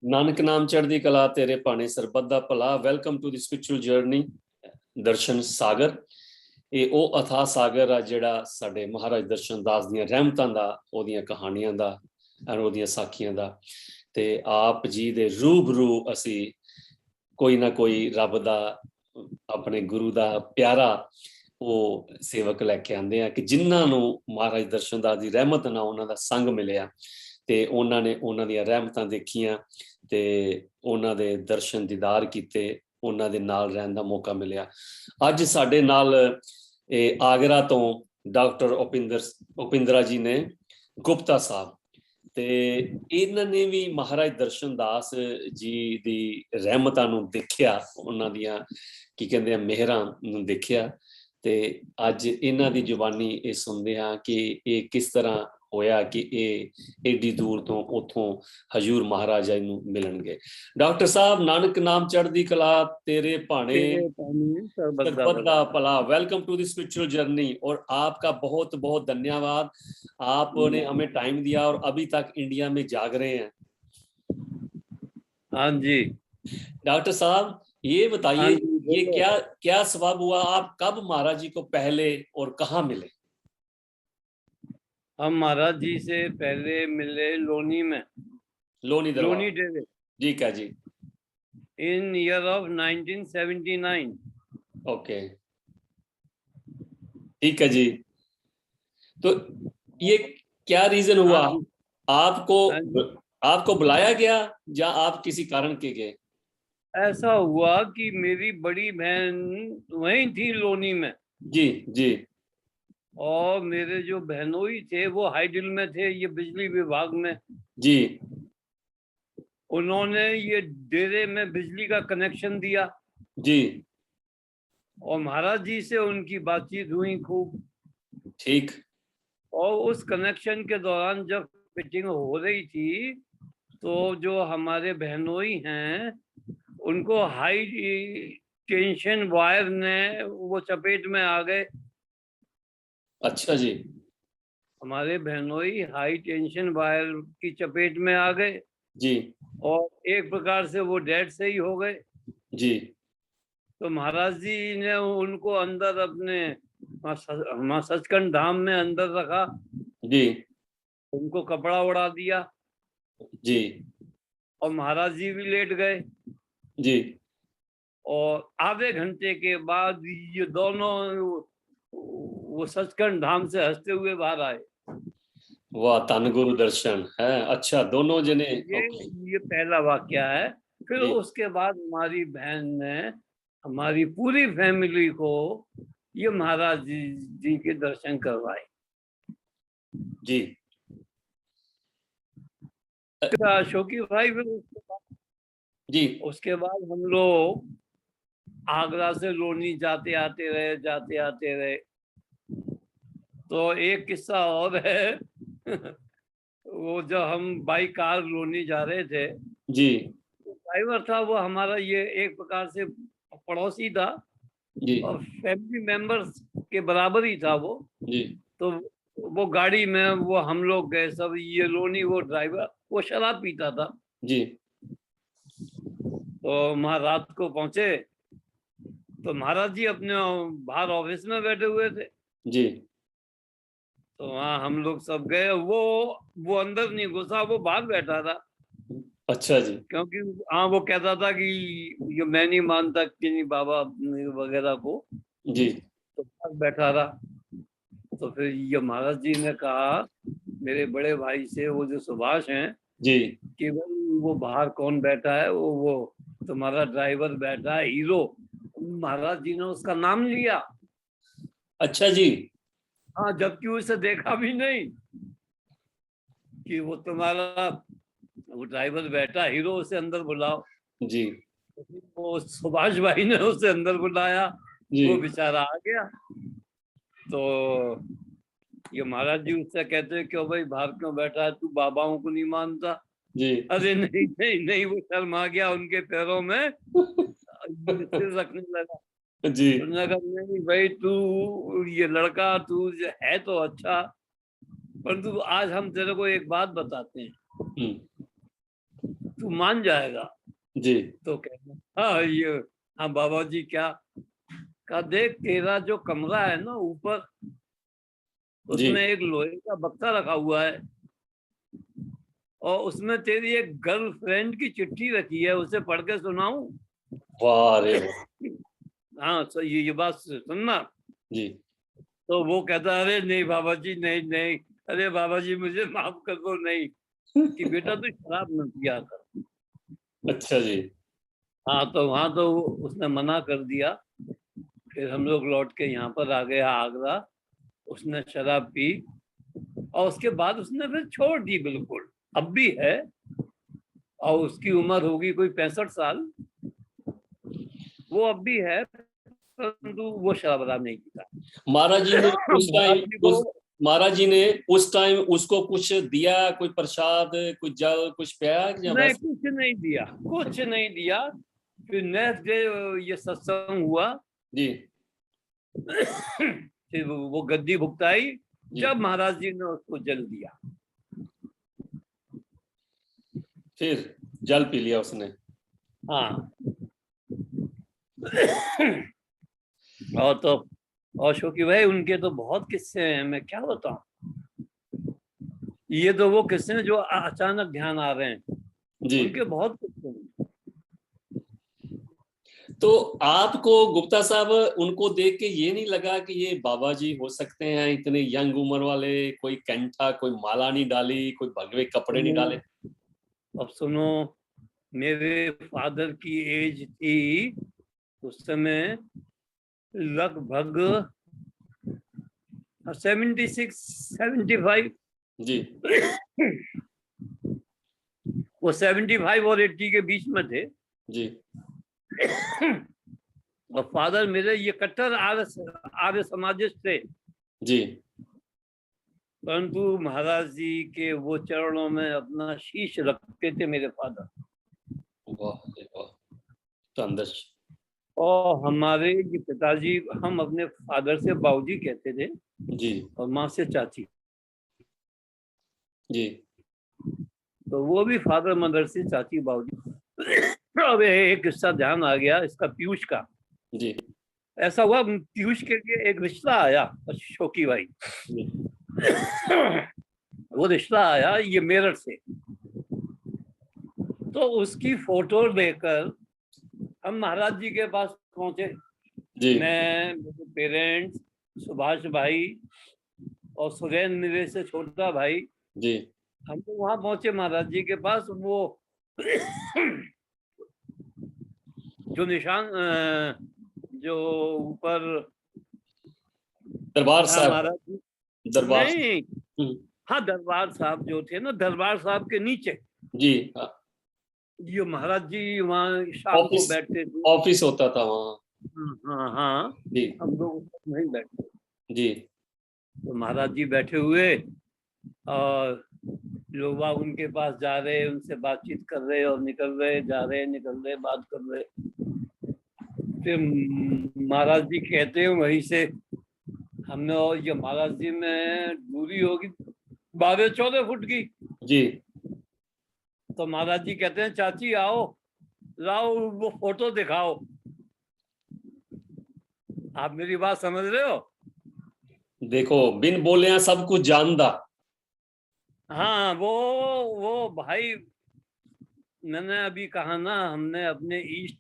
ਨਾਨਕ ਨਾਮ ਚੜ੍ਹਦੀ ਕਲਾ ਤੇਰੇ ਭਾਣੇ ਸਰਬੱਤ ਦਾ ਭਲਾ। Welcome to the spiritual journey ਦਰਸ਼ਨ ਸਾਗਰ। ਇਹ ਉਹ ਅਥਾਹ ਸਾਗਰ ਆ ਜਿਹੜਾ ਸਾਡੇ ਮਹਾਰਾਜ ਦਰਸ਼ਨ ਦਾਸ ਦੀਆਂ ਰਹਿਮਤਾਂ ਦਾ, ਉਹਦੀਆਂ ਕਹਾਣੀਆਂ ਦਾ, ਉਹਦੀਆਂ ਸਾਖੀਆਂ ਦਾ, ਤੇ ਆਪ ਜੀ ਦੇ ਰੂਬਰੂ ਅਸੀਂ ਕੋਈ ਨਾ ਕੋਈ ਰੱਬ ਦਾ, ਆਪਣੇ ਗੁਰੂ ਦਾ ਪਿਆਰਾ ਉਹ ਸੇਵਕ ਲੈ ਕੇ ਆਉਂਦੇ ਆ ਕਿ ਜਿਨ੍ਹਾਂ ਨੂੰ ਮਹਾਰਾਜ ਦਰਸ਼ਨ ਦਾਸ ਦੀ ਰਹਿਮਤ ਨਾਲ ਉਹਨਾਂ ਦਾ ਸੰਗ ਮਿਲਿਆ ਤੇ ਉਹਨਾਂ ਨੇ ਉਹਨਾਂ ਦੀਆਂ ਰਹਿਮਤਾਂ ਦੇਖੀਆਂ ਤੇ ਉਹਨਾਂ ਦੇ ਦਰਸ਼ਨ ਦੀਦਾਰ ਕੀਤੇ, ਉਹਨਾਂ ਦੇ ਨਾਲ ਰਹਿਣ ਦਾ ਮੌਕਾ ਮਿਲਿਆ। ਅੱਜ ਸਾਡੇ ਨਾਲ ਆਗਰਾ ਤੋਂ ਡਾਕਟਰ ਉਪਿੰਦਰਾ ਜੀ ਨੇ, ਗੁਪਤਾ ਸਾਹਿਬ, ਤੇ ਇਹਨਾਂ ਨੇ ਵੀ ਮਹਾਰਾਜ ਦਰਸ਼ਨ ਦਾਸ ਜੀ ਦੀ ਰਹਿਮਤਾਂ ਨੂੰ ਦੇਖਿਆ, ਉਹਨਾਂ ਦੀਆਂ ਕੀ ਕਹਿੰਦੇ ਆ ਮਿਹਰਾਂ ਨੂੰ ਦੇਖਿਆ, ਤੇ ਅੱਜ ਇਹਨਾਂ ਦੀ ਜ਼ੁਬਾਨੀ ਇਹ ਸੁਣਦੇ ਹਾਂ ਕਿ ਇਹ ਕਿਸ ਤਰ੍ਹਾਂ ਹੋਇਆ ਕਿ ਇਹ ਏਡੀ ਦੂਰ ਤੋਂ ਉੱਥੋਂ ਹਜ਼ੂਰ ਮਹਾਰਾਜਾ ਨੂੰ ਮਿਲਣਗੇ। डॉक्टर साहब, नानक नाम चढ़दी कला तेरे भाणे सरबत दा भला। Welcome to the spiritual journey और आपका बहुत बहुत धन्यवाद, आपने हमें टाइम दिया और अभी तक इंडिया में जाग रहे हैं। हाँ जी डॉक्टर साहब, ये बताइए ये क्या सबब हुआ, आप कब महाराज जी को पहले और कहाँ मिले? हम महाराज जी से पहले मिले लोनी में, लोनी डेरे जी का जी, इन ईयर ऑफ 1979। ओके, ठीक है जी। तो ये क्या रीजन हुआ, आपको बुलाया गया या आप किसी कारण के गए? ऐसा हुआ कि मेरी बड़ी बहन वहीं थी लोनी में जी जी, और मेरे जो बहनोई थे वो हाईडिल में थे, ये बिजली विभाग में जी। उन्होंने ये डेरे में बिजली का कनेक्शन दिया जी, और महाराज जी से उनकी बातचीत हुई खूब, ठीक। और उस कनेक्शन के दौरान जब फिटिंग हो रही थी तो जो हमारे बहनोई हैं उनको हाई टेंशन वायर ने वो चपेट में आ गए। अच्छा जी, हमारे बहनोई हाई टेंशन वायर की चपेट में आ गए जी, और एक प्रकार से वो डेड से ही हो गए जी। तो महाराज जी ने उनको अंदर अपने सचखंड धाम में अंदर रखा जी, उनको कपड़ा उड़ा दिया जी, और महाराज जी भी लेट गए जी। और आधे घंटे के बाद ये दोनों वो सचखंड धाम से हंसते हुए बाहर आए। वाह, धन गुरु दर्शन है। अच्छा, दोनों जने। ये पहला वाक्य है। फिर उसके बाद हमारी बहन ने हमारी पूरी फैमिली को ये महाराज जी के दर्शन करवाए जी। अशोकी भाई, फिर जी, उसके बाद हम लोग आगरा से लोनी जाते आते रहे। तो एक किस्सा और है वो जब हम बाई कार लोनी जा रहे थे जी, तो ड्राइवर था वो हमारा ये एक प्रकार से पड़ोसी था जी, और फैमिली मेंबर्स के बराबर ही था वो जी। तो वो गाड़ी में वो हम लोग गए सब, ये लोनी, वो ड्राइवर वो शराब पीता था जी। तो वहाँ रात को पहुंचे तो महाराज जी अपने बाहर ऑफिस में बैठे हुए थे जी। तो वहाँ हम लोग सब गए, वो अंदर नहीं घुसा, वो बाहर बैठा था। अच्छा जी। क्योंकि हाँ वो कहता था कि ये मैं नहीं मानता कि नहीं बाबा वगैरह को जी, तो बाहर बैठा रहा। तो फिर ये महाराज जी ने कहा मेरे बड़े भाई से, वो जो सुभाष हैं जी, कि भाई वो बाहर कौन बैठा है, वो तुम्हारा ड्राइवर बैठा है हीरो। महाराज जी ने उसका नाम लिया। अच्छा जी। हाँ, जबकि उसे देखा भी नहीं कि वो तुम्हारा वो ड्राइवर बैठा हीरो, उसे अंदर बुलाओ जी, वो सुभाष भाई ने उसे अंदर बुलाया, वो बेचारा आ गया। तो ये महाराज जी उससे कहते क्यों भाई बाहर क्यों बैठा है, तू बाबाओं को नहीं मानता? जी। अरे नहीं नहीं नहीं, वो शर्मा गया, उनके पैरों में सिर रखने लगा जी। नहीं भाई तू ये लड़का तू है तो अच्छा, परंतु आज हम तेरे को एक बात बताते हैं। तू मान जाएगा? जी तो कहना हाँ ये, हाँ बाबा जी क्या? कहा देख तेरा जो कमरा है ना ऊपर, जी। उसमें एक लोहे का बक्सा रखा हुआ है और उसमें तेरी एक गर्लफ्रेंड की चिट्ठी रखी है, उसे पढ़ के सुनाऊं? वाह रे वाह। हाँ तो ये बात सुनना। जी तो वो कहता अरे नहीं बाबा जी, नहीं नहीं, अरे बाबा जी मुझे माफ कर दो, नहीं, कि बेटा तू शराब न पिया कर। अच्छा जी। हाँ तो वहां तो उसने मना कर दिया। फिर हम लोग लौट के यहाँ पर आ गए आगरा। उसने शराब पी और उसके बाद उसने फिर छोड़ दी बिल्कुल। अब भी है और उसकी उम्र होगी कोई 65 साल। वो अब भी है, परंतु वो शराब वराब नहीं पीता। महाराज जी ने उस महाराज टाइम जी को उस महाराज जी ने उस टाइम उसको कुछ दिया, कोई प्रसाद, कुछ जल, कुछ पिया या नहीं, बस? कुछ नहीं दिया, कुछ नहीं दिया। फिर नेक्स्ट डे ये सत्संग हुआ। जी फिर वो गद्दी भुगताई जी। जब महाराज जी ने उसको जल दिया। फिर जल पी लिया उसने। हाँ। और तो और शोकी भाई उनके तो बहुत किस्से हैं, मैं क्या बताऊं। ये तो वो किस्से हैं जो अचानक ध्यान आ रहे हैं, जी। उनके बहुत किस्से हैं। तो आपको गुप्ता साहब उनको देख के ये नहीं लगा कि ये बाबा जी हो सकते हैं, इतने यंग उम्र वाले? कोई कंठा, कोई माला नहीं डाली, कोई भगवे कपड़े नहीं डाले? अब सुनो, मेरे फादर की एज थी उस समय लगभग 76 75। जी वो 75 और 80 के बीच में थे। जी और फादर मेरे ये कट्टर आर्य समाजिस्ट थे, जी। परंतु महाराज जी के वो चरणों में अपना शीश रखते थे मेरे फादर। वाह रे वाह। तो अंदर। और हमारे ये पिताजी, हम अपने फादर से बाबूजी कहते थे जी और माँ से चाची। जी तो वो भी फादर मदर से चाची बाबूजी। अब एक किस्सा ध्यान आ गया इसका, पीयूष का। जी ऐसा हुआ पीयूष के लिए एक रिश्ता आया, शोकी भाई। जी। वो रिश्ता आया ये मेरठ से। तो उसकी फोटो लेकर हम महाराज जी के पास पहुंचे। जी मैं, मेरे पेरेंट्स, सुभाष भाई और सुरेंद्र मेरे से छोटा भाई, जी हम तो वहां पहुंचे महाराज जी के पास। वो जो निशान जो ऊपर दरबार जहाँ साहब। महाराज जी, दरबार। नहीं, हम्म, हाँ दरबार साहब जो थे ना, दरबार साहब के नीचे जी हाँ। ये महाराज जी वहाँ शाम को ऑफिस बैठते थे। ऑफिस होता था वहाँ। हाँ हाँ, जी हम लोग नहीं बैठते। जी तो महाराज जी बैठे हुए और लोग बाग उनके पास जा रहे, उनसे बातचीत कर रहे और निकल रहे, जा रहे निकल रहे, बात कर रहे। फिर महाराज जी कहते हैं वहीं से हमने, और ये महाराज जी में दूरी होगी 12-14 फुट की। जी तो महाराज जी कहते हैं चाची आओ, लाओ वो फोटो दिखाओ। आप मेरी बात समझ रहे हो? देखो, बिन बोले सब कुछ जानदा। हाँ वो भाई, मैंने अभी कहा ना, हमने अपने इष्ट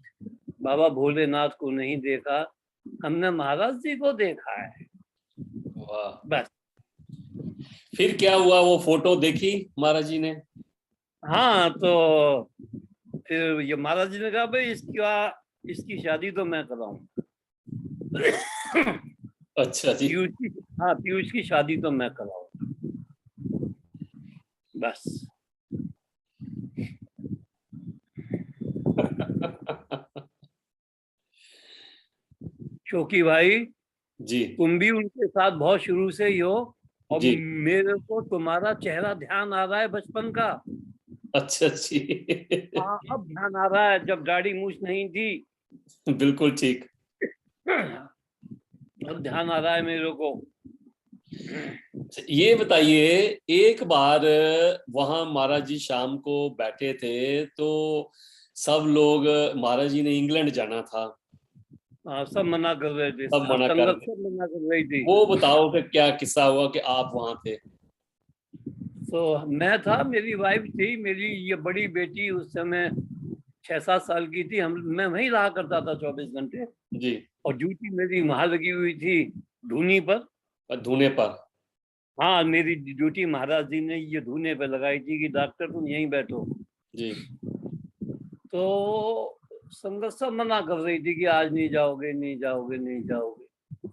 बाबा भोलेनाथ को नहीं देखा, हमने महाराज जी को देखा है वाह। बस। फिर क्या हुआ? वो फोटो देखी महाराज जी ने? हाँ तो फिर ये महाराज जी ने कहा भाई इसकी शादी तो मैं कराऊं। अच्छा जी। पीयूष की, हाँ पीयूष की शादी तो मैं कराऊं बस। शोकी भाई जी तुम भी उनके साथ बहुत शुरू से ही हो और जी। मेरे को तुम्हारा चेहरा ध्यान आ रहा है बचपन का। अच्छा जी। हाँ अब ध्यान आ रहा है, जब दाढ़ी मूछ नहीं थी। बिल्कुल ठीक। अब ध्यान आ रहा है मेरे को। ये बताइए, एक बार वहां महाराज जी शाम को बैठे थे तो सब लोग, महाराज जी ने इंग्लैंड जाना था, हाँ, सब मना कर रहे थे, सब मना कर संगत रहे। सब मना कर रही थी। वो बताओ कि क्या किस्सा हुआ कि आप वहां थे। तो मैं था, मेरी वाइफ थी, मेरी ये बड़ी बेटी उस समय 6-7 साल की थी। मैं वहीं रहा करता था 24 घंटे। जी। और ड्यूटी मेरी वहां लगी हुई थी, धुनी पर। धुने पर। हाँ, मेरी ड्यूटी महाराज जी ने ये धुने पे लगाई थी कि डॉक्टर तुम यहीं बैठो। जी। तो संगत सब मना कर रही थी कि आज नहीं जाओगे, नहीं जाओगे, नहीं जाओगे।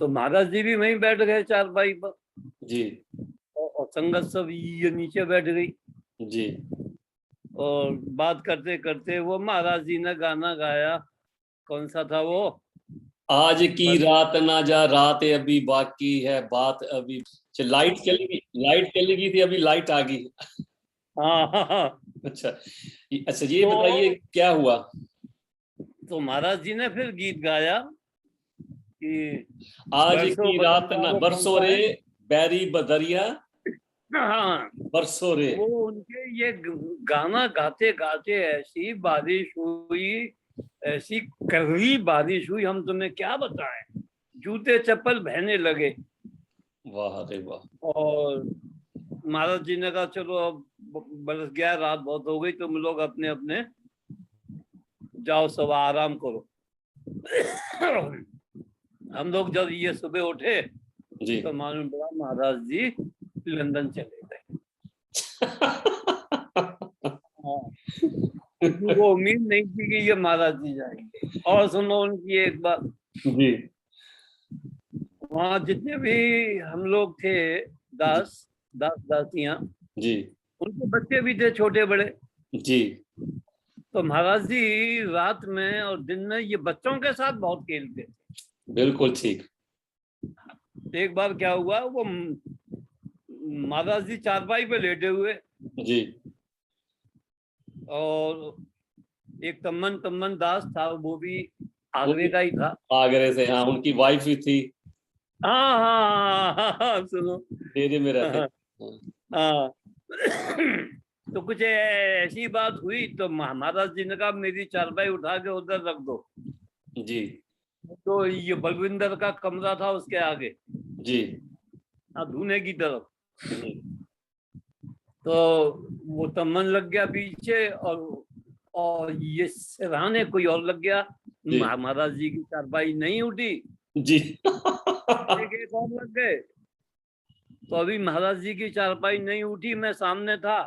तो महाराज जी भी वहीं बैठ गए चारपाई पर। जी। और संगत सब ये नीचे बैठ गई। जी। और बात करते करते वो महाराज जी ने गाना गाया। कौन सा था वो? आज की बस। रात ना जा, रात अभी बाकी है, बात अभी। अच्छा, लाइट चली गई, लाइट चली गई थी, अभी लाइट आ गई। हाँ हाँ हाँ। अच्छा। अच्छा, ये तो बताइए क्या हुआ। महाराज जी ने फिर गीत गाया कि आज बरसों की रात बदरिया, ना वो कौन बरसो सा रे, है? बैरी बदरिया, हाँ, बरसो रे। वो उनके ये गाना गाते गाते ऐसी बारिश हुई, ऐसी कड़वी बारिश हुई, हम तुम्हें क्या बताएं। जूते चप्पल बहने लगे। वाह रे वाह। और महाराज जी ने कहा चलो अब बरस गया, रात बहुत हो गई, तुम लोग अपने अपने जाओ, सब आराम करो। हम लोग जब ये सुबह उठे जी। तो मालूम पड़ा महाराज जी लंदन चले गए। हाँ, क्योंकि वो उम्मीद नहीं थी कि ये महाराज जी जाएंगे। और सुनो उनकी एक बात, जी। वहाँ जितने भी हम लोग थे, जी। दास दास दासियां, जी। उनके बच्चे भी थे छोटे बड़े। जी। तो महाराज जी रात में और दिन में ये बच्चों के साथ बहुत खेलते थे। बिल्कुल ठीक। एक बार क्या हुआ, वो महाराज जी चारपाई पे लेटे हुए, जी। और एक तम्मन तम्मन दास था, वो भी वो आगरे भी का ही था। आगरे से, हाँ, उनकी वाइफ भी थी, हाँ हाँ हाँ, हाँ, सुनो। डेरे में रहते हाँ, थे। हाँ। तो कुछ ऐसी बात हुई तो महाराज जी ने कहा मेरी चारपाई उठा के उधर रख दो। जी। तो ये बलविंदर का कमरा था उसके आगे, जी। हाँ, धूने की तरफ। जी। तो वो तमन लग गया पीछे, और ये सिरहाने कोई और लग गया। जी। महाराज जी की चारपाई नहीं उठी, जी। एक एक और लग गए। तो अभी महाराज जी की चारपाई नहीं उठी, मैं सामने था।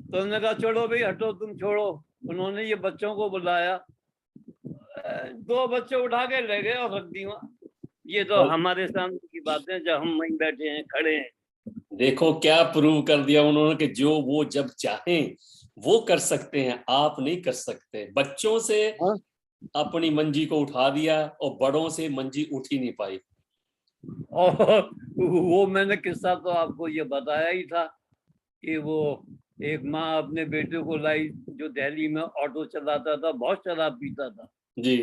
तो उन्होंने कहा छोड़ो भाई, हटो तुम, छोड़ो। उन्होंने ये बच्चों को बुलाया, 2 बच्चे उठा के ले गए और रख दी वहां। ये तो हमारे सामने की बातें, जब हम वहीं बैठे हैं, खड़े हैं। देखो क्या प्रूव कर दिया उन्होंने कि जो वो जब चाहें वो कर सकते हैं, आप नहीं कर सकते। बच्चों से हाँ? अपनी मंजी को उठा दिया और बड़ों से मंजी उठ ही नहीं पाई। और वो मैंने किस्सा तो आपको ये बताया ही था कि वो एक माँ अपने बेटे को लाई, जो दिल्ली में ऑटो चलाता था, बहुत शराब पीता था। जी।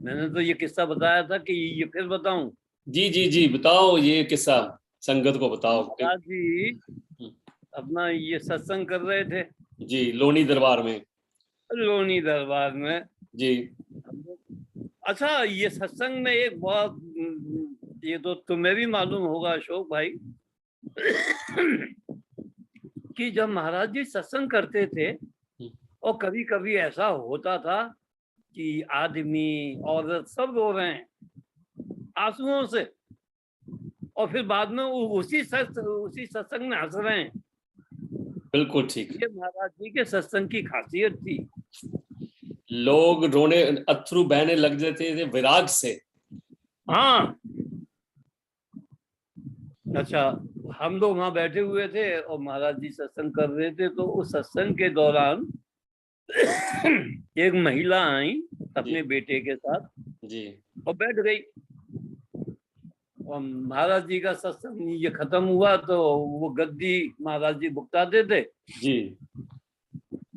मैंने तो ये किस्सा बताया था कि ये फिर बताऊं। जी। जी। जी, बताओ ये किस्सा, संगत को बताओ। महाराज जी अपना ये सत्संग कर रहे थे जी, लोनी दरबार में। लोनी दरबार में। जी। अच्छा, ये सत्संग में एक बहुत, ये तो तुम्हें भी मालूम होगा अशोक भाई, कि जब महाराज जी सत्संग करते थे और कभी कभी ऐसा होता था कि आदमी औरत सब रो रहे हैं आंसुओं से, और फिर बाद में उसी सत्संग में हंस रहे हैं। बिल्कुल ठीक। ये महाराज जी के सत्संग की खासियत थी। लोग रोने, अथरू बहने लग जाते थे विराग से। हाँ। अच्छा, हम लोग वहां बैठे हुए थे और महाराज जी सत्संग कर रहे थे, तो उस सत्संग के दौरान एक महिला आई अपने जी। बेटे के साथ जी। और बैठ गई। और महाराज जी का सत्संग ये खत्म हुआ तो वो गद्दी महाराज जी भुगताते थे। जी।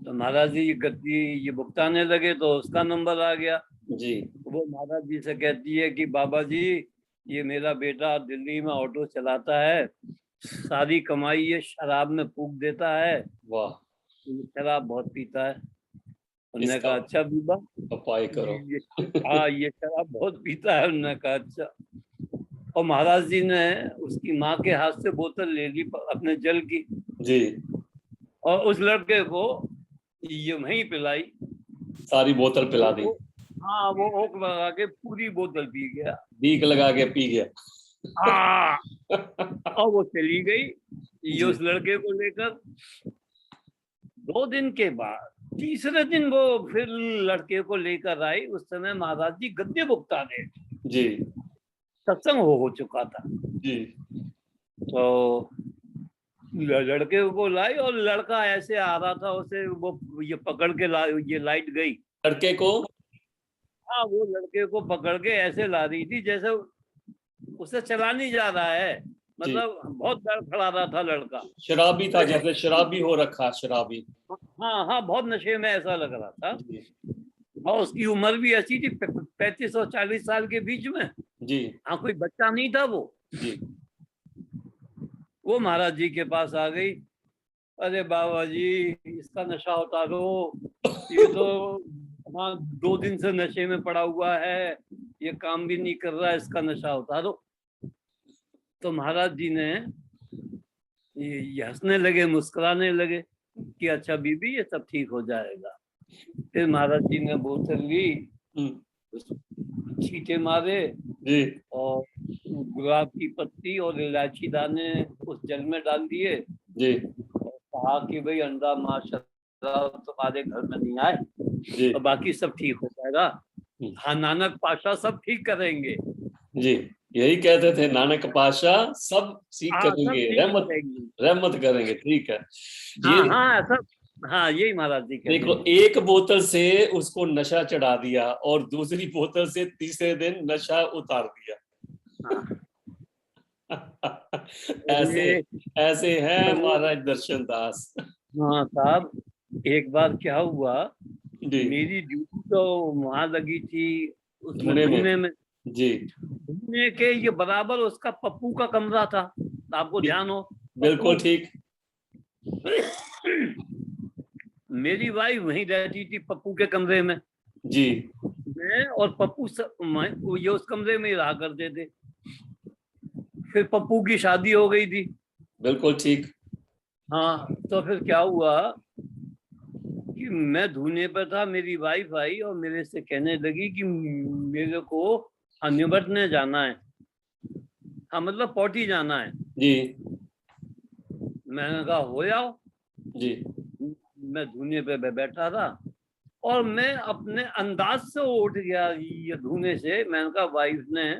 तो महाराज जी गद्दी ये भुगताने लगे तो उसका नंबर आ गया। जी। वो महाराज जी से कहती है कि बाबा जी ये मेरा बेटा दिल्ली में ऑटो चलाता है, सारी कमाई ये शराब में फूंक देता है, वाह, ये शराब बहुत पीता है। उन्होंने इसका कहा अच्छा बीबा, उपाय करो। हाँ ये शराब बहुत पीता है। उन्होंने कहा अच्छा। और महाराज जी ने उसकी माँ के हाथ से बोतल ले ली अपने जल की, जी, और उस लड़के को ये वहीं पिलाई। सारी बोतल पिला दी, हाँ वो ओक लगा के पूरी बोतल पी गया। बीक लगा के पी गया। हाँ, और वो चली गई ये जी। उस लड़के को लेकर। 2 दिन के बाद तीसरे दिन वो फिर लड़के को लेकर आई। उस समय महाराज जी गद्दे भुगता थे, जी, सत्संग हो चुका था। जी, तो लड़के को लाई, और लड़का ऐसे आ रहा था, उसे वो ये पकड़ के ये लाइट गई। लड़के को, हाँ वो लड़के को पकड़ के ऐसे ला रही थी जैसे उसे चला नहीं जा रहा है, जी, मतलब बहुत डर खड़ा रहा था लड़का। शराबी था, जैसे शराबी हो रखा, शराबी। हाँ हाँ, बहुत नशे में ऐसा लग रहा था। जी, और उसकी उम्र भी ऐसी थी 35 और 40 साल के बीच में। जी, हाँ कोई बच्चा नहीं था वो। जी, वो महाराज जी के पास आ गई। अरे बाबा जी इसका नशा उतारो, ये तो हाँ 2 दिन से नशे में पड़ा हुआ है, ये काम भी नहीं कर रहा है, इसका नशा उतारो। तो महाराज जी ने ये हंसने लगे, मुस्कुराने लगे कि अच्छा बीबी ये सब ठीक हो जाएगा। फिर महाराज जी ने बोतल ली, छींटे मारे, जी, और गुलाब की पत्ती और इलायची दाने उस जल में डाल दिए, जी, और कहा कि भाई अंडा माशाल्लाह तुम्हारे घर में नहीं आए, जी, और बाकी सब ठीक हो जाएगा। हाँ नानक पाशा सब ठीक करेंगे। जी, यही कहते थे नानक पातशाह, सब ठीक हाँ सब करेंगे, ठीक रहमत करेंगे। रहमत करेंगे। ठीक है। हाँ ये हाँ सब, हाँ यही महाराज जी कहते देखो, हैं। एक बोतल से उसको नशा चढ़ा दिया और दूसरी बोतल से तीसरे दिन नशा उतार दिया। हाँ ऐसे ये ऐसे हैं महाराज दर्शन दास। हाँ साहब, एक बार क्या हुआ, जी, मेरी ड्यूटी तो वहां लगी थी उसमें धुने में। धुने में। जी, धुने के ये बराबर उसका पप्पू का कमरा था, आपको ध्यान हो। बिल्कुल पप्पू ठीक। मेरी वाइफ वहीं रहती थी पप्पू के कमरे में। जी, मैं और पप्पू ये उस कमरे में ही रहा करते थे। फिर पप्पू की शादी हो गई थी। बिल्कुल ठीक। हाँ तो फिर क्या हुआ कि मैं धुने पर था, मेरी वाइफ आई और मेरे से कहने लगी कि मेरे को निबटने जाना है, हाँ मतलब पौटी जाना है। जी, मैंने कहा हो जाओ। जी, मैं धुने पे बैठा था, और मैं अपने अंदाज से उठ गया ये धुने से। मैंने कहा वाइफ ने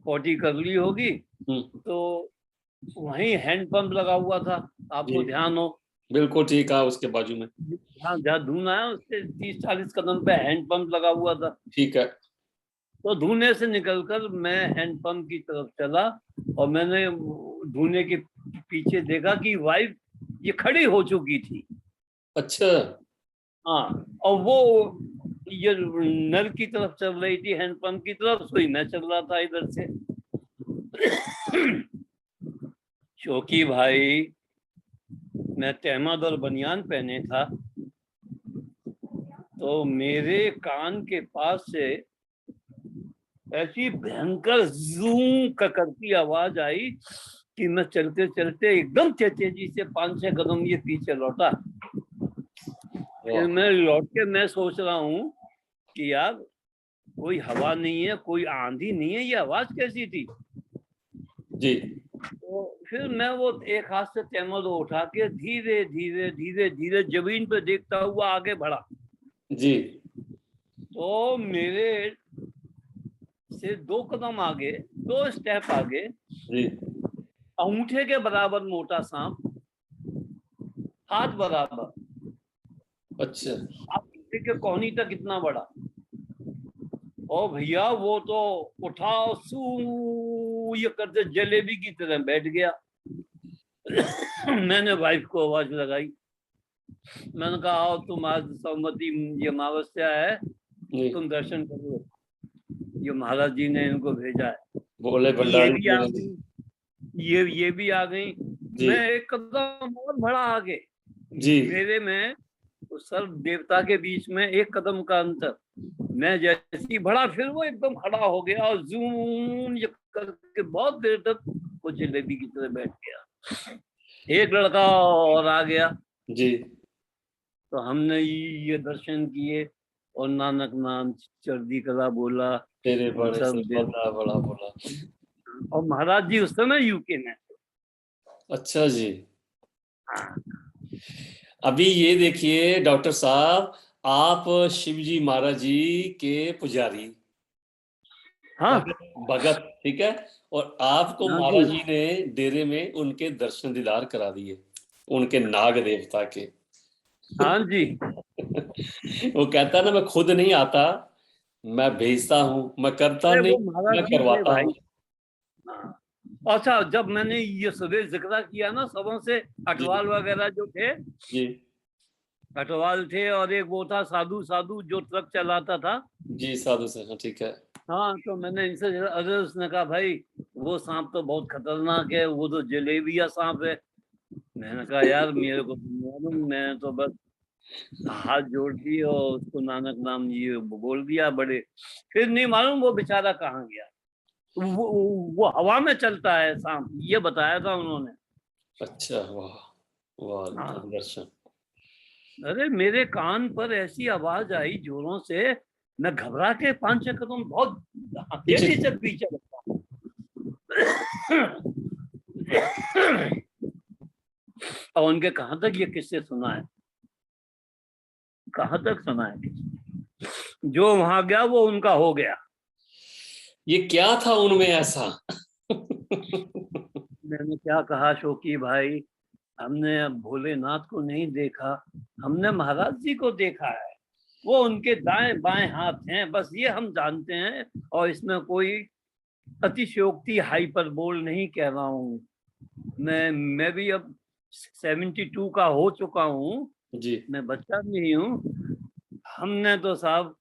पौटी कर ली होगी। तो वहीं हैंड पंप लगा हुआ था, आपको जी, ध्यान हो। बिल्कुल ठीक है, उसके बाजू में। हाँ जहाँ धुना है उससे 30-40 कदम पे हैंड पंप लगा हुआ था। ठीक है। तो धुने से निकलकर मैं हैंड पंप की तरफ चला, और मैंने धुने के पीछे देखा कि वाइफ ये खड़ी हो चुकी थी। अच्छा। हाँ, और वो ये नल की तरफ चल रही थी, हैंड पंप की तरफ, सोई मैं चल रहा था इधर से। क्योंकि भाई मैं तहमद और बनियान पहने था, तो मेरे कान के पास से ऐसी भयंकर जूम करती आवाज आई कि मैं चलते चलते एकदम तेजी से 5-6 कदम ये पीछे लौटा। फिर मैं लौट के मैं सोच रहा हूँ कि यार कोई हवा नहीं है, कोई आंधी नहीं है, ये आवाज कैसी थी। जी, तो फिर मैं वो एक हाथ से तहमद उठा के धीरे धीरे धीरे धीरे जमीन पे देखता हुआ आगे बढ़ा। जी, तो मेरे से 2 कदम आगे, 2 स्टेप आगे, जी, अंगूठे के बराबर मोटा सांप, हाथ बराबर, अच्छा। अंगूठे के कोहनी तक इतना बड़ा। ओ भैया वो तो उठा सू ये करते जलेबी की तरह बैठ गया। मैंने वाइफ को आवाज लगाई, मैंने कहा आओ तुम आज सौमती ये अमावस्या है, जी, तुम दर्शन करो। जो महाराज जी ने इनको भेजा है। बोले ये भंडारी भी आ जी। गई, ये भी आ गई। जी मैं एक कदम और बढ़ा आगे, जी मेरे में उस सर्व देवता के बीच में एक कदम का अंतर। मैं जैसे ही बढ़ा, फिर वो एकदम खड़ा हो गया और जूम ये करके बहुत देर तक वो जलेबी की तरह बैठ गया। एक लड़का और आ गया, जी तो हमने ये दर्शन किए और नानक नाम चढ़दी कला बोला तेरे और बड़े सब से दे। बड़ा बड़ा बोला। और महाराज जी उस समय यूके में। अच्छा जी। हाँ अभी ये देखिए डॉक्टर साहब, आप शिव जी महाराज जी के पुजारी, हाँ भगत भगत, ठीक है, और आपको हाँ जी, महाराज जी ने डेरे में उनके दर्शन दीदार करा दिए, उनके नाग देवता के। हाँ जी। वो कहता है ना, मैं खुद नहीं आता, मैं भेजता हूँ, मैं करता अरे नहीं, वो महाराज मैं जी थे करवाता भाई। हूँ। हाँ। अच्छा, जब मैंने ये सुबह जिक्र किया ना सबों से, जी अटवाल वगैरह जो थे, जी अटवाल थे और एक वो था साधु, साधु जो ट्रक चलाता था। जी, साधु से, हाँ ठीक है। हाँ, तो मैंने इनसे अरे उसने कहा भाई वो सांप तो बहुत खतरनाक है, वो तो जलेबिया सांप है। मैंने कहा यार मेरे को तो मालूम, मैं तो बस हाथ जोड़ दिए और उसको नानक नाम ये बोल दिया बड़े। फिर नहीं मालूम वो बेचारा कहाँ गया। वो वो हवा में चलता है सांप, ये बताया था उन्होंने। अच्छा, वाह वाह, हाँ, दर्शन। अरे मेरे कान पर ऐसी आवाज आई जोरों से, मैं घबरा के 5-6 कदम बहुत पीछे। तेजी से पीछे बढ़ा। और उनके कहाँ तक ये किस्से सुना है, कहाँ तक सुना है किस्से? जो वहां गया वो उनका हो गया। ये क्या था उनमें ऐसा? मैंने क्या कहा शोकी भाई, हमने भोलेनाथ को नहीं देखा, हमने महाराज जी को देखा है। वो उनके दाएं बाएं हाथ हैं, बस ये हम जानते हैं। और इसमें कोई अतिशयोक्ति हाइपरबोल नहीं कह रहा हूँ। मैं भी अब 72 का हो चुका हूँ, जी मैं बच्चा नहीं हूँ। हमने तो साहब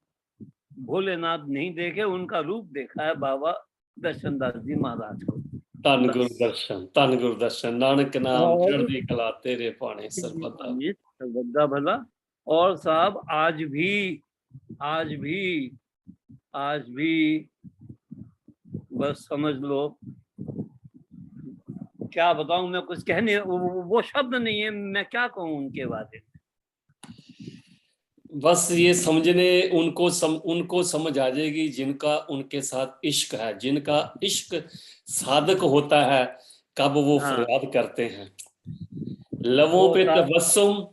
भोलेनाथ नहीं देखे, उनका रूप देखा है बाबा दर्शन दास जी महाराज को, धन बस। गुरदर्शन, धन गुरदर्शन, नानक नाम और चढ़दी कला तेरे पाने सरबता। बद्दा भला। और साहब आज भी आज भी बस समझ लो, क्या बताऊं मैं, कुछ कहने वो शब्द नहीं है, मैं क्या कहूं उनके बारे में। बस ये समझने, उनको समझ आ जाएगी जिनका उनके साथ इश्क है, जिनका इश्क साधक होता है, कब वो हाँ, फरियाद करते हैं। लबों वो पे साहब। तबस्सुम,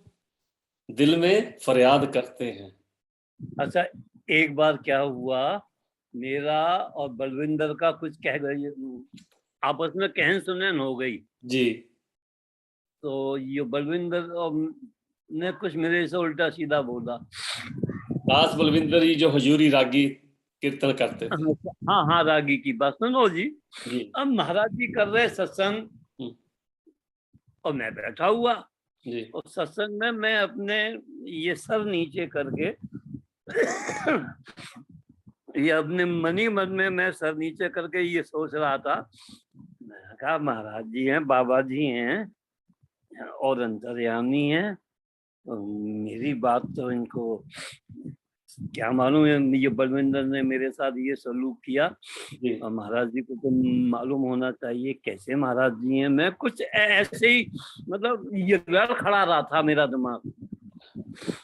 दिल में फरियाद करते हैं। अच्छा, एक बार क्या हुआ, मेरा और बलविंदर का कुछ कह गई, आपस में कहन सुनन हो गई। जी तो ये बलविंदर ने कुछ मेरे से उल्टा सीधा बोला। दास बलविंदर जी जो हजूरी रागी कीर्तन करते थे। हाँ हाँ, रागी की बात सुनो जी। जी अब महाराज जी कर रहे सत्संग हम्म, और मैं बैठा हुआ, जी और सत्संग में मैं अपने ये सर नीचे करके ये अपने मनी मन में मैं सर नीचे करके ये सोच रहा था। मैंने कहा महाराज जी हैं, बाबा जी हैं और अंतर्यामी हैं, तो मेरी बात तो इनको क्या मालूम है। ये बलविंदर ने मेरे साथ ये सलूक किया, जी और महाराज जी को तो मालूम होना चाहिए कैसे महाराज जी हैं। मैं कुछ ऐसे ही, मतलब ये लड़ खड़ा रहा था मेरा दिमाग।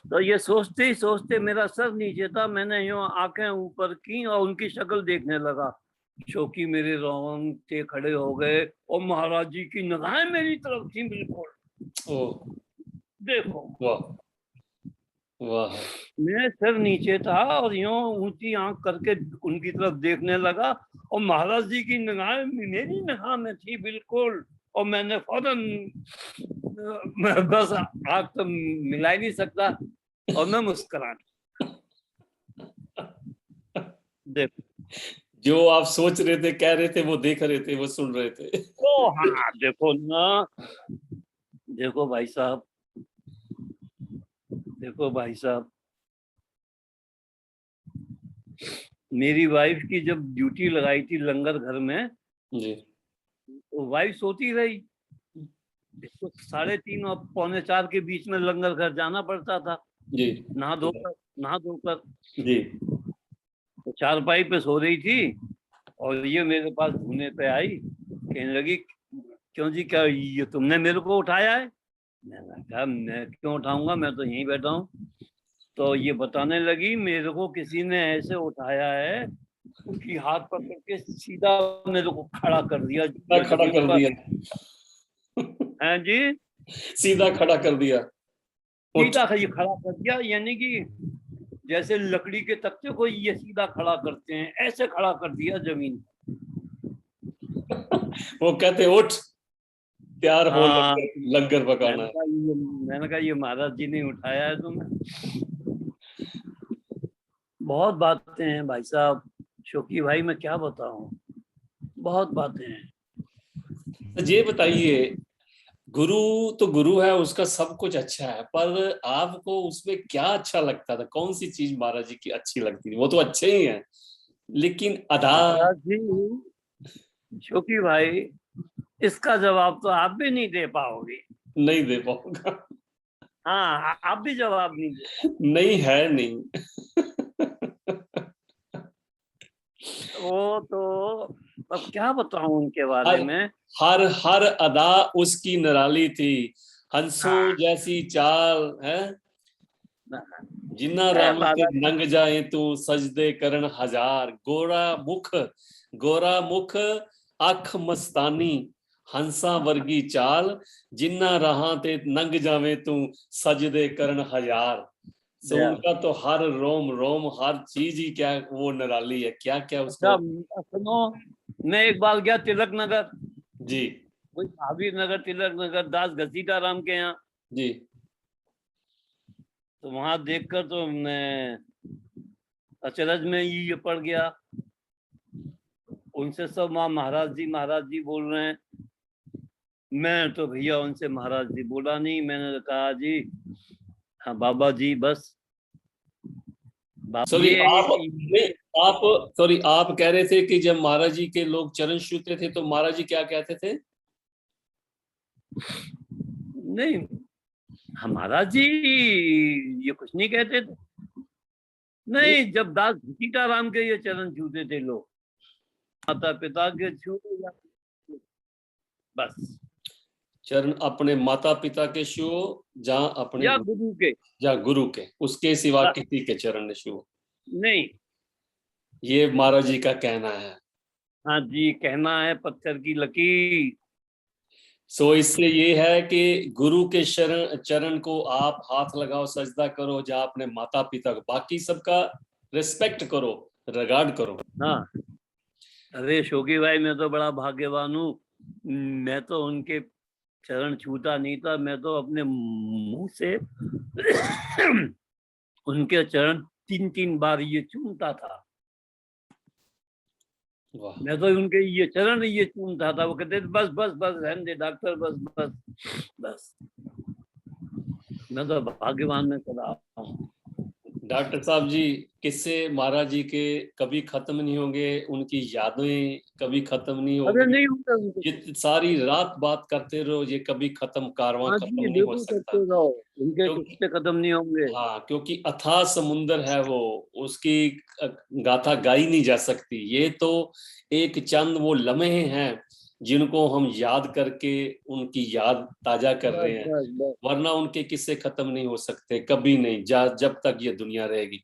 तो ये सोचते ही सोचते मेरा सर नीचे था, मैंने यूं आंखें ऊपर की और उनकी शक्ल देखने लगा। शौकी मेरे रोंगटे खड़े हो गए और महाराज जी की निगाहें मेरी तरफ थी बिल्कुल। ओ देखो, वाह वाह। मैं सर नीचे था और यूं ऊंची आंख करके उनकी तरफ देखने लगा, और महाराज जी की निगाहें मेरी निगाह में थी बिल्कुल। और मैंने फौरन बस आंख तो मिला ही नहीं सकता, और मैं मुस्कुरा देखो। जो आप सोच रहे थे, कह रहे थे, वो देख रहे थे, वो सुन रहे थे। ओ हाँ, देखो ना, देखो भाई साहब, देखो भाई साहब, मेरी वाइफ की जब ड्यूटी लगाई थी लंगर घर में, जी तो वाइफ सोती रही। इसको 3:30 और 3:45 के बीच में लंगर घर जाना पड़ता था, जी नहा धोकर। जी तो चारपाई पे सो रही थी और ये मेरे पास धोने पे आई, कहने लगी, क्यों जी, क्या ये तुमने मेरे को उठाया है? मैंने कहा, मैं क्यों उठाऊंगा, मैं तो यहीं बैठा हूँ। तो ये बताने लगी, मेरे को किसी ने ऐसे उठाया है, उसकी हाथ पकड़ के सीधा मेरे को खड़ा कर दिया सीधा खड़ा जमीन कर पर। दिया। हैं जी, सीधा खड़ा कर दिया। उठ। सीधा ये खड़ा कर दिया, यानी कि जैसे लकड़ी के तख्ते को ये सीधा खड़ा करते हैं, ऐसे खड़ा कर दिया जमीन। वो कहते उठ, तैयार हो, हाँ, लंगर पकाना है। मैंने कहा ये महाराज जी ने उठाया है तुम्हें। बहुत बातें हैं भाई साहब, शोकी भाई, मैं क्या बताऊं, बहुत बातें हैं। तो ये बताइए, गुरु तो गुरु है, उसका सब कुछ अच्छा है, पर आपको उसमें क्या अच्छा लगता था? कौन सी चीज महाराज जी की अच्छी लगती थी? वो तो अच्छे ही हैं, लेकिन अदा। महाराज जी, शोकी भाई, इसका जवाब तो आप भी नहीं दे पाओगे। नहीं दे पाऊंगा। हाँ, आप भी जवाब नहीं दे पाओगे। नहीं है, नहीं। वो तो अब क्या बताऊं उनके बारे हर में। हर हर अदा उसकी निराली थी, हंसों हाँ, जैसी चाल है, जिन्ना राहों ते महाराज नंग जाए तू सजदे करन हजार, गोरा मुख अख मस्तानी, हंसा वर्गी चाल, जिन्ना राहां ते नंग जावे तू सजदे करन हजार। सो जी। उनका तो हर रोम रोम, हर चीज ही क्या वो निराली है, क्या क्या अच्छा, उसको। सुनो, मैं एक बार गया तिलक नगर, जी कोई महावीर नगर, तिलक नगर, दास घसीटा राम के यहाँ। जी तो वहां देखकर तो मैं अचरज में ही ये पड़ गया। उनसे सब वहाँ महाराज जी बोल रहे हैं। मैं तो भैया उनसे महाराज जी बोला नहीं, मैंने कहा जी, हाँ बाबा जी, बस सॉरी आप, ये नहीं, आप, सॉरी, आप कह रहे थे कि जब महाराज जी के लोग चरण छूते थे तो महाराज जी क्या कहते थे? नहीं, हमारा जी ये कुछ नहीं कहते थे। नहीं, नहीं, जब दास सीताराम के ये चरण छूते थे लोग, माता पिता के छू, बस, चरण अपने माता पिता के छुओ, जहाँ अपने या गुरु के, या गुरु के, उसके सिवा बस। किसी के चरण न छुओ। नहीं, ये महाराज जी का कहना है। हाँ जी, कहना है पत्थर की लकीर। सो इससे ये है कि गुरु के शरण चरण को आप हाथ लगाओ, सजदा करो, जहाँ अपने माता पिता को, बाकी सबका रिस्पेक्ट करो, रिगार्ड करो। हाँ, अरे शोकी भाई, मैं तो बड़ा भाग्यवान हूँ। मैं तो उनके चरण छूता नहीं था, मैं तो अपने मुंह से उनके चरण 3-3 बार ये चूमता था। वाह। मैं तो उनके ये चरण ये चूमता था। वो कहते थे, बस बस बस, रहने दे डॉक्टर, बस बस बस। मैं तो भाग्यवान में चला हूँ। डॉक्टर साहब जी, किस्से महाराज जी के कभी खत्म नहीं होंगे, उनकी यादें कभी खत्म नहीं अरे होगी। नहीं होता उनको। ये सारी रात बात करते रहो, ये कभी खत्म, कारवां हाँ खत्म जी, नहीं हो बिल्कुल सकता। करते रहो, उनके क्योंकि किस्से खत्म नहीं होंगे। हाँ, क्योंकि अथाह समुंदर है वो, उसकी गाथा गाई नहीं जा सकती। ये तो एक चंद वो लम्हे हैं जिनको हम याद करके उनकी याद ताजा कर बस रहे हैं, बस बस। वरना उनके किस्से खत्म नहीं हो सकते, कभी नहीं, जब तक ये दुनिया रहेगी।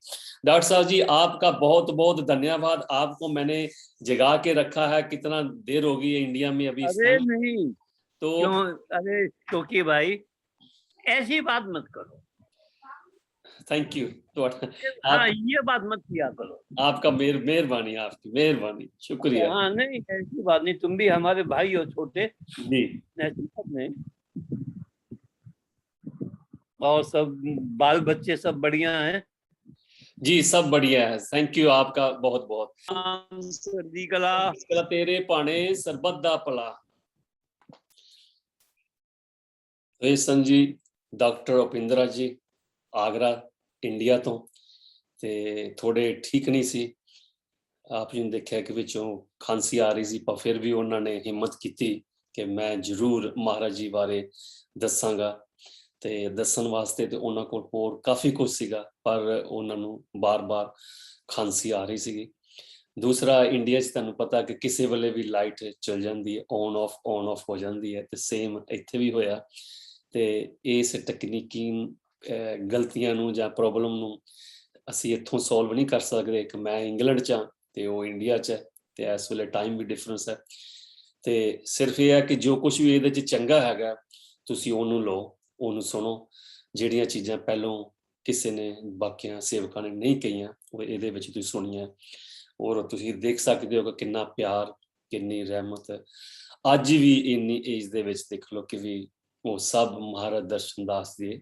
डॉक्टर साहब जी, आपका बहुत बहुत धन्यवाद। आपको मैंने जगा के रखा है, कितना देर हो गई है इंडिया में अभी इस अरे टाइम। नहीं, तो क्यों? अरे शोकी भाई, ऐसी बात मत करो। Thank you. तो हाँ, आप, ये बात मत किया करो। आपका मेहरबानी, आपकी मेहरबानी, शुक्रिया। हाँ, नहीं, ऐसी बात नहीं, तुम भी हमारे भाई हो छोटे, जी ऐसी बात नहीं। और सब बाल बच्चे सब बढ़िया हैं? जी, सब बढ़िया है, थैंक यू आपका बहुत बहुत। सर्दी कला। कला तेरे पाने सरबत दा भला। ਵੇਸਨ ਜੀ, ਡਾਕਟਰ ਉਪਿੰਦਰਾ ਜੀ, ਆਗਰਾ ਇੰਡੀਆ ਤੋਂ, ਤੇ ਥੋੜੇ ਠੀਕ ਨਹੀਂ ਸੀ, ਆਪ ਜੀ ਨੇ ਦੇਖਿਆ ਕਿ ਵਿੱਚੋਂ ਖਾਂਸੀ ਆ ਰਹੀ ਸੀ, ਪਰ ਫਿਰ ਵੀ ਉਹਨਾਂ ਨੇ ਹਿੰਮਤ ਕੀਤੀ ਕਿ ਮੈਂ ਜ਼ਰੂਰ ਮਹਾਰਾਜ ਜੀ ਬਾਰੇ ਦੱਸਾਂਗਾ। ਤੇ ਦੱਸਣ ਵਾਸਤੇ ਤੇ ਉਹਨਾਂ ਕੋਲ ਹੋਰ ਕਾਫੀ ਕੁਝ ਸੀਗਾ, ਪਰ ਉਹਨਾਂ ਨੂੰ ਬਾਰ-ਬਾਰ ਖਾਂਸੀ ਆ ਰਹੀ ਸੀਗੀ। ਦੂਸਰਾ, ਇੰਡੀਆ 'ਚ ਤੁਹਾਨੂੰ ਪਤਾ ਕਿ ਕਿਸੇ ਵੇਲੇ ਵੀ ਲਾਈਟ ਚਲ ਜਾਂਦੀ ਹੈ, ਔਨ ਆਫ ਹੋ ਜਾਂਦੀ ਹੈ, ਤੇ ਸੇਮ ਇੱਥੇ ਵੀ ਹੋਇਆ। ਤੇ ਇਸ ਤਕਨੀਕੀ ਗਲਤੀਆਂ ਨੂੰ ਜਾਂ ਪ੍ਰੋਬਲਮ ਨੂੰ ਅਸੀਂ ਇੱਥੋਂ ਸੋਲਵ ਨਹੀਂ ਕਰ ਸਕਦੇ ਕਿ ਮੈਂ ਇੰਗਲੈਂਡ 'ਚ ਹਾਂ ਤੇ ਉਹ ਇੰਡੀਆ 'ਚ ਹੈ, ਤੇ ਇਸ ਵੇਲੇ ਟਾਈਮ ਵੀ ਡਿਫਰੈਂਸ ਹੈ। ਤੇ ਸਿਰਫ ਇਹ ਹੈ ਕਿ ਜੋ ਕੁਝ ਵੀ ਇਹਦੇ 'ਚ ਚੰਗਾ ਹੈਗਾ ਤੁਸੀਂ ਉਹਨੂੰ ਲਓ, ਉਹਨੂੰ ਸੁਣੋ। ਜਿਹੜੀਆਂ ਚੀਜ਼ਾਂ ਪਹਿਲੋਂ ਕਿਸੇ ਨੇ ਬਾਕੀਆਂ ਸੇਵਕਾਂ ਨੇ ਨਹੀਂ ਕਹੀਆਂ, ਉਹ ਇਹਦੇ ਵਿੱਚ ਤੁਸੀਂ ਸੁਣੀਆਂ। ਔਰ ਤੁਸੀਂ ਦੇਖ ਸਕਦੇ ਹੋ ਕਿ ਕਿੰਨਾ ਪਿਆਰ, ਕਿੰਨੀ ਰਹਿਮਤ ਅੱਜ ਵੀ ਇੰਨੀ ਏਜ ਦੇ ਵਿੱਚ ਦੇਖ ਲਓ ਕਿ ਵੀ ਉਹ ਸਭ ਮਹਾਰਾਜ ਦਰਸ਼ਨ ਦਾਸ ਦੇ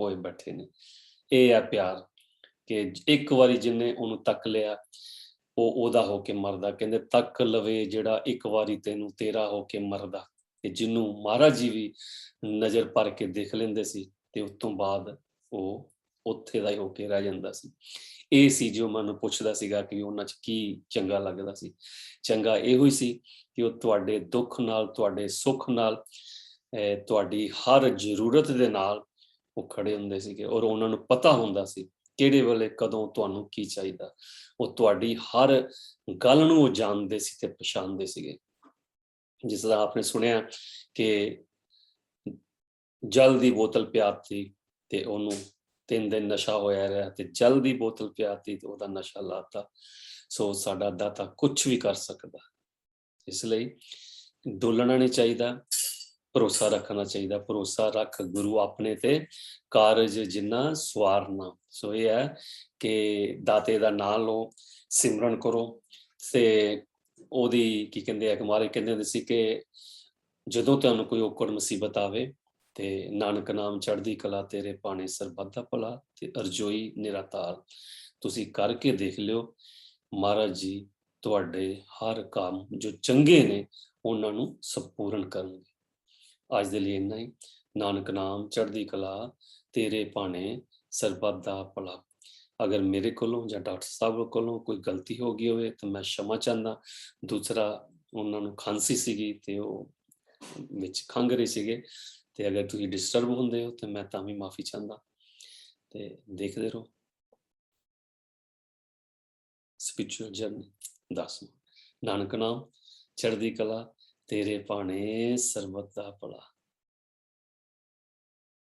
ਹੋਏ ਬੈਠੇ ਨੇ। ਇਹ ਹੈ ਪਿਆਰ ਕਿ ਇੱਕ ਵਾਰੀ ਜਿਹਨੇ ਉਹਨੂੰ ਤੱਕ ਲਿਆ ਉਹ ਉਹਦਾ ਹੋ ਕੇ ਮਰਦਾ। ਕਹਿੰਦੇ ਤੱਕ ਲਵੇ ਜਿਹੜਾ ਇੱਕ ਵਾਰੀ ਤੈਨੂੰ ਤੇਰਾ ਹੋ ਕੇ ਮਰਦਾ। ਤੇ ਜਿਹਨੂੰ ਮਹਾਰਾਜ ਜੀ ਵੀ ਨਜ਼ਰ ਭਰ ਕੇ ਦੇਖ ਲੈਂਦੇ ਸੀ ਤੇ ਉਸ ਤੋਂ ਬਾਅਦ ਉਹ ਉੱਥੇ ਦਾ ਹੀ ਹੋ ਕੇ ਰਹਿ ਜਾਂਦਾ ਸੀ। ਇਹ ਸੀ ਜੋ ਮੈਨੂੰ ਪੁੱਛਦਾ ਸੀਗਾ ਕਿ ਉਹਨਾਂ 'ਚ ਕੀ ਚੰਗਾ ਲੱਗਦਾ ਸੀ। ਚੰਗਾ ਇਹੋ ਹੀ ਸੀ ਕਿ ਉਹ ਤੁਹਾਡੇ ਦੁੱਖ ਨਾਲ, ਤੁਹਾਡੇ ਸੁੱਖ ਨਾਲ, ਤੁਹਾਡੀ ਹਰ ਜ਼ਰੂਰਤ ਦੇ ਨਾਲ ਉਹ ਖੜੇ ਹੁੰਦੇ ਸੀਗੇ। ਔਰ ਉਹਨਾਂ ਨੂੰ ਪਤਾ ਹੁੰਦਾ ਸੀ ਕਿਹੜੇ ਵੇਲੇ ਕਦੋਂ ਤੁਹਾਨੂੰ ਕੀ ਚਾਹੀਦਾ। ਉਹ ਤੁਹਾਡੀ ਹਰ ਗੱਲ ਨੂੰ ਉਹ ਜਾਣਦੇ ਸੀ ਤੇ ਪਛਾਣਦੇ ਸੀਗੇ। ਜਿਸ ਤਰ੍ਹਾਂ ਆਪਨੇ ਸੁਣਿਆ ਕਿ ਜਲ ਦੀ ਬੋਤਲ ਪਿਆਤੀ ਤੇ ਉਹਨੂੰ 3 ਦਿਨ ਨਸ਼ਾ ਹੋਇਆ ਰਿਹਾ, ਤੇ ਜਲ ਦੀ ਬੋਤਲ ਪਿਆਤੀ ਤੇ ਉਹਦਾ ਨਸ਼ਾ ਲਾਤਾ। ਸੋ ਸਾਡਾ ਦਾਤਾ ਕੁਝ ਵੀ ਕਰ ਸਕਦਾ। ਇਸ ਲਈ ਡੋਲਣਾ ਨਹੀਂ ਚਾਹੀਦਾ, ਭਰੋਸਾ ਰੱਖਣਾ ਚਾਹੀਦਾ। ਭਰੋਸਾ ਰੱਖ ਗੁਰੂ ਆਪਣੇ ਤੇ, ਕਾਰਜ ਜਿੰਨਾ ਸਵਾਰਨਾ। ਸੋ ਇਹ ਹੈ ਕਿ ਦਾਤੇ ਦਾ ਨਾਂ ਲਓ, ਸਿਮਰਨ ਕਰੋ। ਤੇ ਉਹਦੀ ਕੀ ਕਹਿੰਦੇ ਆ ਕਿ ਮਹਾਰਾਜ ਕਹਿੰਦੇ ਹੁੰਦੇ ਸੀ ਕਿ ਜਦੋਂ ਤੁਹਾਨੂੰ ਕੋਈ ਔਕੜ ਮੁਸੀਬਤ ਆਵੇ ਤੇ ਨਾਨਕ ਨਾਮ ਚੜ੍ਹਦੀ ਕਲਾ ਤੇਰੇ ਭਾਣੇ ਸਰਬੱਤ ਦਾ ਭਲਾ ਤੇ ਅਰਜੋਈ ਨਿਰਾਤਾਰ। ਤੁਸੀਂ ਕਰਕੇ ਦੇਖ ਲਿਓ, ਮਹਾਰਾਜ ਜੀ ਤੁਹਾਡੇ ਹਰ ਕੰਮ ਜੋ ਚੰਗੇ ਨੇ ਉਹਨਾਂ ਨੂੰ ਸੰਪੂਰਨ ਕਰਨਗੇ। ਅੱਜ ਦੇ ਲਈ ਇੰਨਾ ਹੀ। ਨਾਨਕ ਨਾਮ ਚੜ੍ਹਦੀ ਕਲਾ ਤੇਰੇ ਭਾਣੇ ਸਰਬੱਤ ਦਾ ਭਲਾ। ਅਗਰ ਮੇਰੇ ਕੋਲੋਂ ਜਾਂ ਡਾਕਟਰ ਸਾਹਿਬ ਕੋਲੋਂ ਕੋਈ ਗਲਤੀ ਹੋ ਗਈ ਹੋਵੇ ਤਾਂ ਮੈਂ क्षमा ਚਾਹੁੰਦਾ। ਦੂਸਰਾ, ਉਹਨਾਂ ਨੂੰ ਖਾਂਸੀ ਸੀਗੀ ਤੇ ਉਹ ਵਿੱਚ ਖੰਘ ਰਹੇ ਸੀਗੇ, ਤੇ ਅਗਰ ਤੁਸੀਂ ਡਿਸਟਰਬ ਹੁੰਦੇ ਹੋ ਤਾਂ ਮੈਂ ਤਾਂ ਵੀ ਮਾਫੀ ਚਾਹੁੰਦਾ। ਤੇ ਦੇਖਦੇ ਰਹੋ ਸਪਿਰਿਚੁਅਲ ਜਰਨੀ 10ਵਾਂ। ਨਾਨਕ ਨਾਮ ਚੜ੍ਹਦੀ ਕਲਾ ਤੇਰੇ ਭਾਣੇ ਸਰਬੱਤ ਦਾ ਭਲਾ।